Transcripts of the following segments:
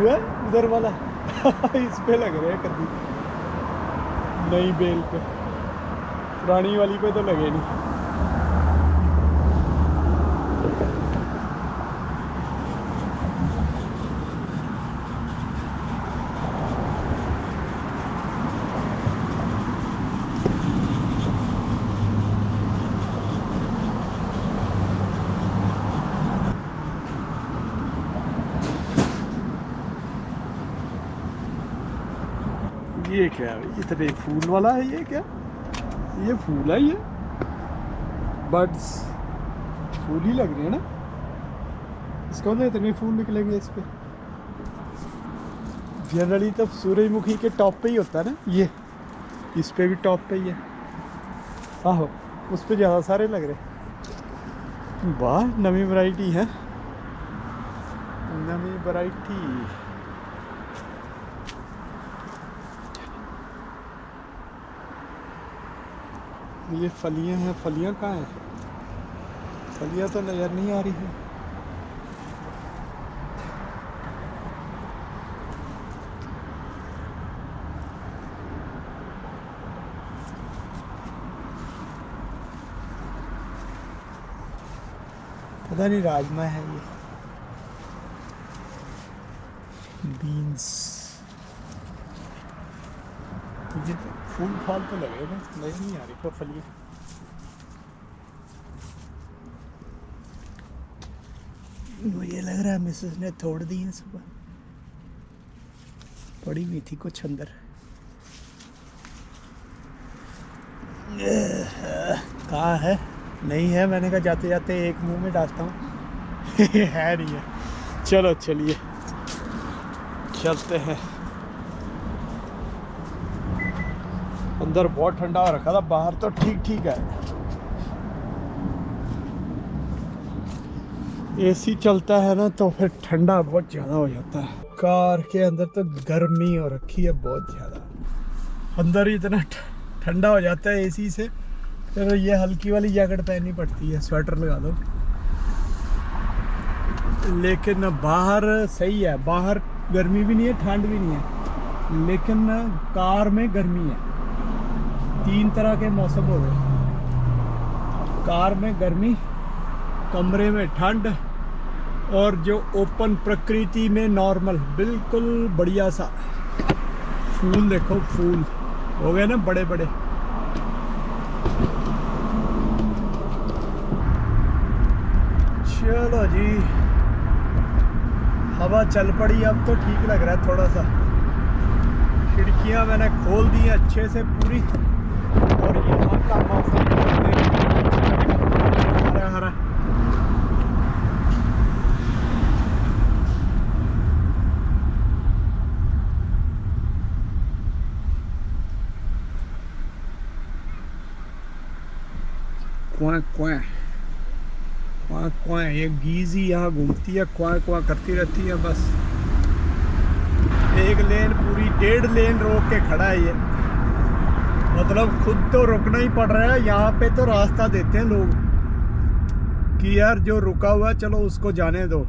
है उधर वाला इस पे लग रहे हैं कभी, नई बेल पे, पुरानी वाली पे तो लगे नहीं। ये क्या है, इतने फूल वाला है ये क्या, ये फूल है ये, बर्ड्स फूल ही लग रहे हैं ना, इसको ना इतने फूल निकलेंगे इस पे। जनरली तो सूरजमुखी के टॉप पे ही होता है ना ये, इस पे भी टॉप पे ही है। आहो, उस पे ज़्यादा सारे लग रहे। वाह, नवी वैरायटी है, नवी वैरायटी। ये फलियां हैं, फलियां कहाँ हैं, फलियां तो नज़र नहीं आ रही है। पता नहीं राजमा है ये, बीन्स, ये तो फूल फाल तो लगे ना, नजर नहीं आ रही पर फलियां। मुझे लग रहा है मिसेस ने तोड़ दी है, सुबह पड़ी हुई थी कुछ अंदर। कहाँ है, नहीं है, मैंने कहा जाते जाते एक मुंह में डालता हूँ है नहीं है। चलो चलिए चलते हैं। अंदर बहुत ठंडा हो रखा था, बाहर तो ठीक ठीक है। एसी चलता है ना तो फिर ठंडा बहुत ज़्यादा हो जाता है। कार के अंदर तो गर्मी हो रखी है बहुत ज़्यादा, अंदर ही इतना ठंडा हो जाता है एसी से। फिर ये हल्की वाली जैकेट पहननी पड़ती है, स्वेटर लगा दो। लेकिन बाहर सही है, बाहर गर्मी भी नहीं है ठंड भी नहीं है, लेकिन कार में गर्मी है। तीन तरह के मौसम हो गए, कार में गर्मी, कमरे में ठंड, और जो ओपन प्रकृति में नॉर्मल बिल्कुल बढ़िया सा। फूल देखो, फूल हो गए ना बड़े बड़े। चलो जी, हवा चल पड़ी, अब तो ठीक लग रहा है थोड़ा सा। खिड़कियां मैंने खोल दी हैं अच्छे से पूरी, और यहाँ का मौसम हरा हरा। क्वां क्वां क्वां क्वां, ये गीजी यहाँ घूमती है, क्वां क्वां करती रहती है बस। एक लेन पूरी 1.5 लेन रोक के खड़ा है ये, मतलब खुद तो रुकना ही पड़ रहा है। यहाँ पे तो रास्ता देते हैं लोग कि यार जो रुका हुआ है चलो उसको जाने दो।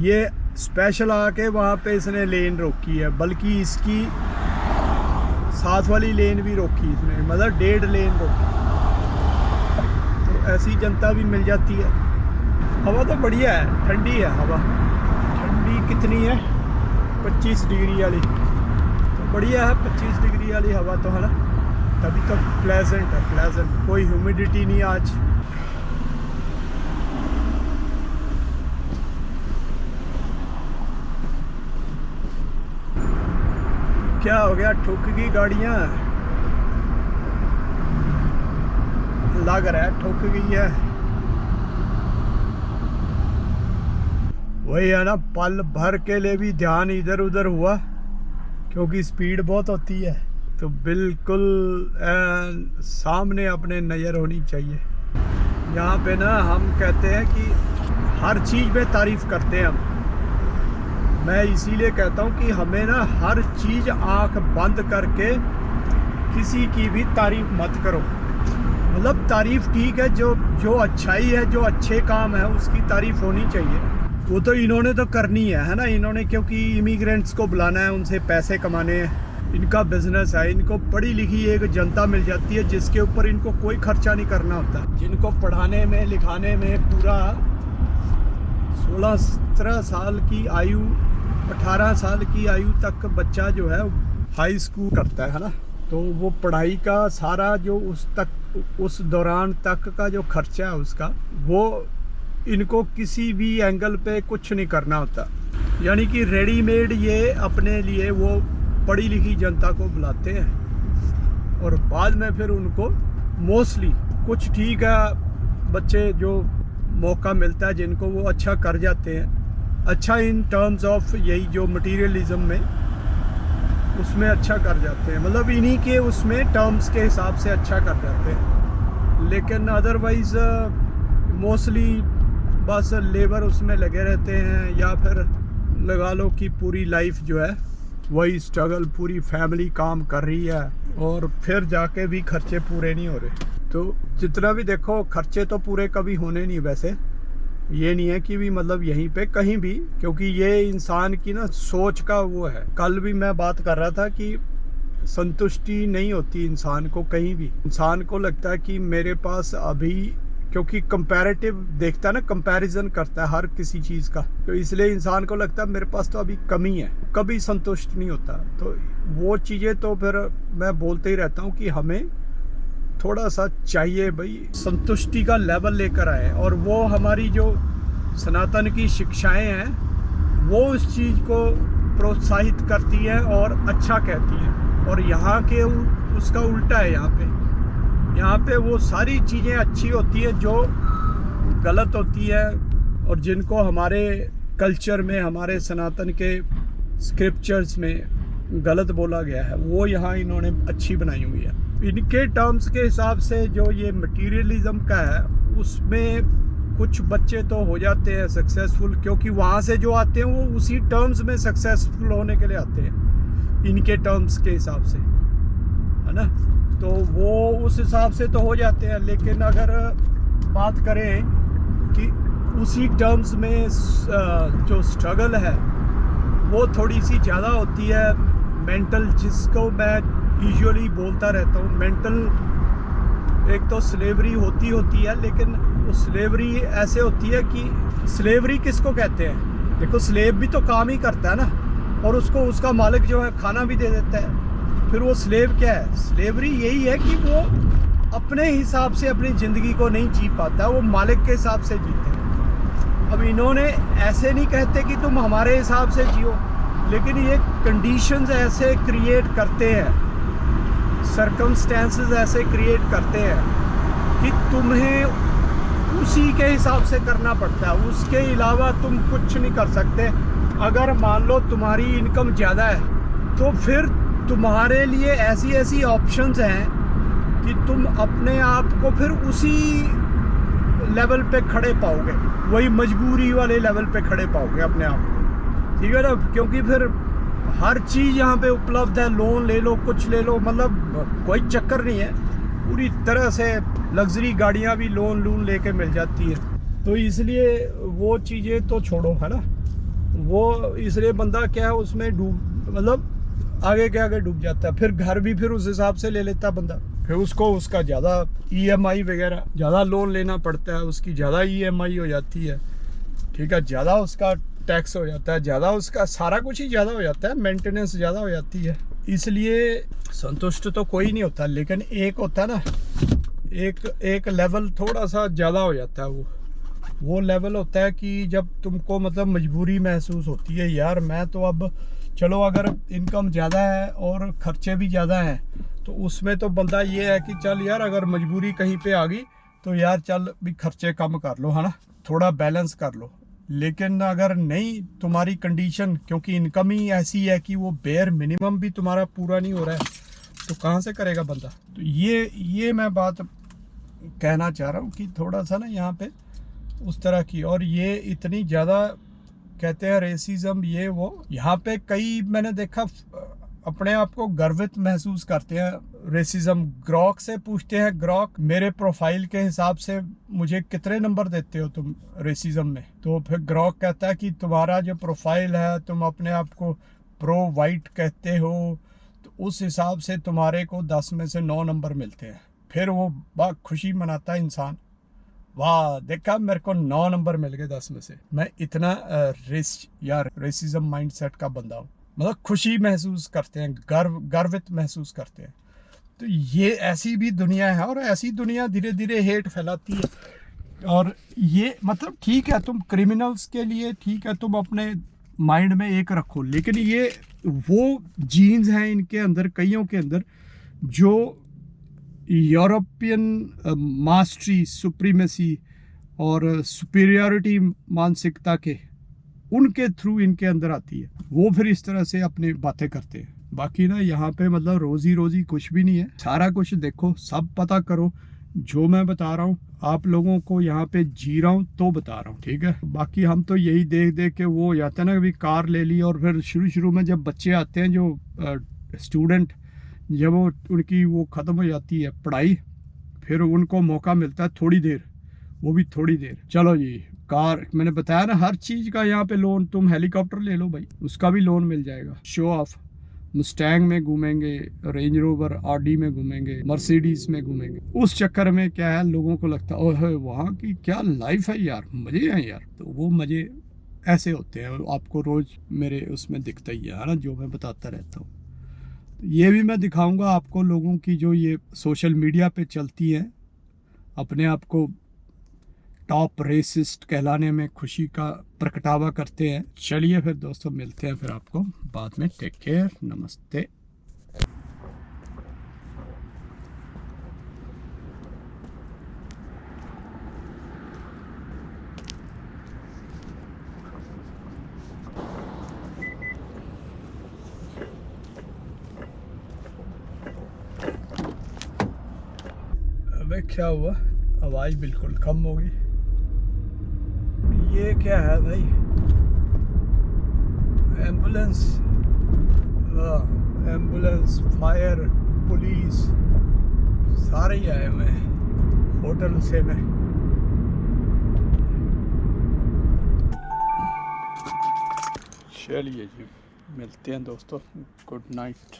ये स्पेशल आके वहाँ पे इसने लेन रोकी है, बल्कि इसकी साथ वाली लेन भी रोकी इसने, मतलब 1.5 लेन रोकी। तो ऐसी जनता भी मिल जाती है। हवा तो बढ़िया है, ठंडी है हवा। ठंडी कितनी है, 25 डिग्री वाली, तो बढ़िया है 25 डिग्री वाली हवा तो है ना। तभी तो प्लेजेंट है, प्लेजेंट, कोई ह्यूमिडिटी नहीं आज। क्या हो गया, ठुक गई गाड़ियाँ, लग रहा है ठुक गई है। वही है ना, पल भर के लिए भी ध्यान इधर उधर हुआ, क्योंकि स्पीड बहुत होती है, तो बिल्कुल सामने अपने नज़र होनी चाहिए। यहाँ पे ना हम कहते हैं कि हर चीज़ में तारीफ़ करते हैं हम। मैं इसीलिए कहता हूँ कि हमें ना हर चीज़ आँख बंद करके किसी की भी तारीफ़ मत करो। मतलब तारीफ़ ठीक है, जो अच्छाई है, जो अच्छे काम है उसकी तारीफ़ होनी चाहिए। वो तो इन्होंने तो करनी है ना, इन्होंने, क्योंकि इमिग्रेंट्स को बुलाना है, उनसे पैसे कमाने हैं, इनका बिजनेस है। इनको पढ़ी लिखी एक जनता मिल जाती है जिसके ऊपर इनको कोई खर्चा नहीं करना होता, जिनको पढ़ाने में लिखाने में पूरा 16-17 साल की आयु, 18 साल की आयु तक बच्चा जो है हाई स्कूल करता है ना। तो वो पढ़ाई का सारा जो उस दौरान तक का जो खर्चा है उसका, वो इनको किसी भी एंगल पे कुछ नहीं करना होता। यानी कि रेडीमेड ये अपने लिए वो पढ़ी लिखी जनता को बुलाते हैं और बाद में फिर उनको मोस्टली कुछ ठीक है बच्चे जो मौका मिलता है जिनको वो अच्छा कर जाते हैं, अच्छा इन टर्म्स ऑफ यही जो मटीरियलिज्म में उसमें अच्छा कर जाते हैं, मतलब इन्हीं के उसमें टर्म्स के हिसाब से अच्छा कर जाते हैं। लेकिन अदरवाइज़ मोस्टली बस लेबर उसमें लगे रहते हैं, या फिर लगा लो कि पूरी लाइफ जो है वही स्ट्रगल, पूरी फैमिली काम कर रही है और फिर जाके भी खर्चे पूरे नहीं हो रहे। तो जितना भी देखो खर्चे तो पूरे कभी होने नहीं, वैसे ये नहीं है कि भी मतलब यहीं पे कहीं भी, क्योंकि ये इंसान की ना सोच का वो है। कल भी मैं बात कर रहा था कि संतुष्टि नहीं होती इंसान को कहीं भी। इंसान को लगता है कि मेरे पास अभी, क्योंकि कंपैरेटिव देखता है ना, कंपैरिजन करता है हर किसी चीज़ का, तो इसलिए इंसान को लगता है मेरे पास तो अभी कमी है, कभी संतुष्ट नहीं होता। तो वो चीज़ें तो फिर मैं बोलते ही रहता हूँ कि हमें थोड़ा सा चाहिए भाई, संतुष्टि का लेवल लेकर आए। और वो हमारी जो सनातन की शिक्षाएं हैं वो उस चीज़ को प्रोत्साहित करती हैं और अच्छा कहती हैं। और यहाँ के उसका उल्टा है, यहाँ पे वो सारी चीज़ें अच्छी होती है जो गलत होती है और जिनको हमारे कल्चर में, हमारे सनातन के स्क्रिप्चर्स में गलत बोला गया है, वो यहाँ इन्होंने अच्छी बनाई हुई है। इनके टर्म्स के हिसाब से जो ये मटीरियलिज्म का है उसमें कुछ बच्चे तो हो जाते हैं सक्सेसफुल, क्योंकि वहाँ से जो आते हैं वो उसी टर्म्स में सक्सेसफुल होने के लिए आते हैं, इनके टर्म्स के हिसाब से, है ना। तो वो उस हिसाब से तो हो जाते हैं। लेकिन अगर बात करें कि उसी टर्म्स में जो स्ट्रगल है वो थोड़ी सी ज़्यादा होती है, मेंटल, जिसको मैं यूजुअली बोलता रहता हूँ, मेंटल। एक तो स्लेवरी होती है, लेकिन वो स्लेवरी ऐसे होती है कि स्लेवरी किसको कहते हैं? देखो, स्लेव भी तो काम ही करता है ना, और उसको उसका मालिक जो है खाना भी दे देता है। फिर वो स्लेव क्या है? स्लेवरी यही है कि वो अपने हिसाब से अपनी ज़िंदगी को नहीं जी पाता, वो मालिक के हिसाब से जीते हैं। अब इन्होंने ऐसे नहीं कहते कि तुम हमारे हिसाब से जियो, लेकिन ये कंडीशंस ऐसे क्रिएट करते हैं, सर्कमस्टेंसेस ऐसे क्रिएट करते हैं कि तुम्हें उसी के हिसाब से करना पड़ता है, उसके अलावा तुम कुछ नहीं कर सकते। अगर मान लो तुम्हारी इनकम ज़्यादा है तो फिर तुम्हारे लिए ऐसी ऑप्शंस हैं कि तुम अपने आप को फिर उसी लेवल पे खड़े पाओगे, वही मजबूरी वाले लेवल पे खड़े पाओगे अपने आप को, ठीक है ना। क्योंकि फिर हर चीज़ यहाँ पे उपलब्ध है, लोन ले लो, कुछ ले लो, मतलब कोई चक्कर नहीं है, पूरी तरह से लग्जरी गाड़ियाँ भी लोन लेके मिल जाती है। तो इसलिए वो चीज़ें तो छोड़ो, है ना। वो इसलिए बंदा क्या है उसमें मतलब आगे के आगे डूब जाता है। फिर घर भी फिर उस हिसाब से ले लेता बंदा, फिर उसको उसका ज़्यादा EMI वगैरह, ज़्यादा लोन लेना पड़ता है, उसकी ज़्यादा EMI हो जाती है, ठीक है, ज़्यादा उसका टैक्स हो जाता है, ज़्यादा उसका सारा कुछ ही ज़्यादा हो जाता है, मेंटेनेंस ज़्यादा हो जाती है। इसलिए संतुष्ट तो कोई नहीं होता, लेकिन एक होता है ना, एक लेवल थोड़ा सा ज़्यादा हो जाता है। वो लेवल होता है कि जब तुमको मतलब मजबूरी महसूस होती है, यार मैं तो अब चलो, अगर इनकम ज़्यादा है और ख़र्चे भी ज़्यादा हैं तो उसमें तो बंदा ये है कि चल यार, अगर मजबूरी कहीं पे आ गई तो यार चल भी खर्चे कम कर लो, है ना, थोड़ा बैलेंस कर लो। लेकिन अगर नहीं, तुम्हारी कंडीशन, क्योंकि इनकम ही ऐसी है कि वो बेयर मिनिमम भी तुम्हारा पूरा नहीं हो रहा है, तो कहाँ से करेगा बंदा। तो ये मैं बात कहना चाह रहा हूँ कि थोड़ा सा ना यहाँ पे उस तरह की, और ये इतनी ज़्यादा कहते हैं रेसिज्म, ये वो यहाँ पे कई मैंने देखा अपने आप को गर्वित महसूस करते हैं रेसिज्म। ग्रॉक से पूछते हैं, ग्रॉक मेरे प्रोफाइल के हिसाब से मुझे कितने नंबर देते हो तुम रेसिज्म में? तो फिर ग्रॉक कहता है कि तुम्हारा जो प्रोफाइल है, तुम अपने आप को प्रो वाइट कहते हो, तो उस हिसाब से तुम्हारे को 10 में से 9 नंबर मिलते हैं। फिर वो बहुत खुशी मनाता है इंसान, वाह देखा मेरे को 9 नंबर मिल गए 10 में से, मैं इतना रेसिज्म माइंडसेट का बंदा हूँ। मतलब खुशी महसूस करते हैं, गर्वित महसूस करते हैं। तो ये ऐसी भी दुनिया है, और ऐसी दुनिया धीरे धीरे हेट फैलाती है। और ये मतलब ठीक है तुम क्रिमिनल्स के लिए, ठीक है तुम अपने माइंड में एक रखो, लेकिन ये वो जीन्स हैं इनके अंदर, कईयों के अंदर, जो यूरोपियन मास्टरी, सुप्रीमेसी और सुपीरियरिटी मानसिकता के, उनके थ्रू इनके अंदर आती है। वो फिर इस तरह से अपनी बातें करते हैं। बाकी ना यहाँ पे मतलब रोजी कुछ भी नहीं है। सारा कुछ देखो, सब पता करो। जो मैं बता रहा हूँ आप लोगों को, यहाँ पे जी रहा हूँ तो बता रहा हूँ, ठीक है। बाकी हम तो यही देख देख के वो जाते हैं ना, कभी कार ले ली, और फिर शुरू में जब बच्चे आते हैं जो स्टूडेंट, जब वो उनकी वो ख़त्म हो जाती है पढ़ाई, फिर उनको मौका मिलता है थोड़ी देर, वो भी थोड़ी देर, चलो जी कार, मैंने बताया ना हर चीज़ का यहाँ पे लोन। तुम हेलीकॉप्टर ले लो भाई, उसका भी लोन मिल जाएगा। शो ऑफ, मुस्टैंग में घूमेंगे, रेंज रोवर ऑडी में घूमेंगे, मर्सिडीज में घूमेंगे। उस चक्कर में क्या है, लोगों को लगता है ओह वहाँ की क्या लाइफ है यार, मज़े हैं यार। तो वो मज़े ऐसे होते हैं, आपको रोज़ मेरे उसमें दिखता ही है ना, जो मैं बताता रहता हूँ। ये भी मैं दिखाऊंगा आपको लोगों की जो ये सोशल मीडिया पे चलती है, अपने आप को टॉप रेसिस्ट कहलाने में खुशी का प्रगटावा करते हैं। चलिए फिर दोस्तों, मिलते हैं फिर आपको बाद में। टेक केयर, नमस्ते। अबे क्या हुआ, आवाज़ बिल्कुल कम हो गई। ये क्या है भाई, एम्बुलेंस, एम्बुलेंस, फायर, पुलिस, सारे ही आए हुए हैं होटल से में। चलिए जी, मिलते हैं दोस्तों, गुड नाइट।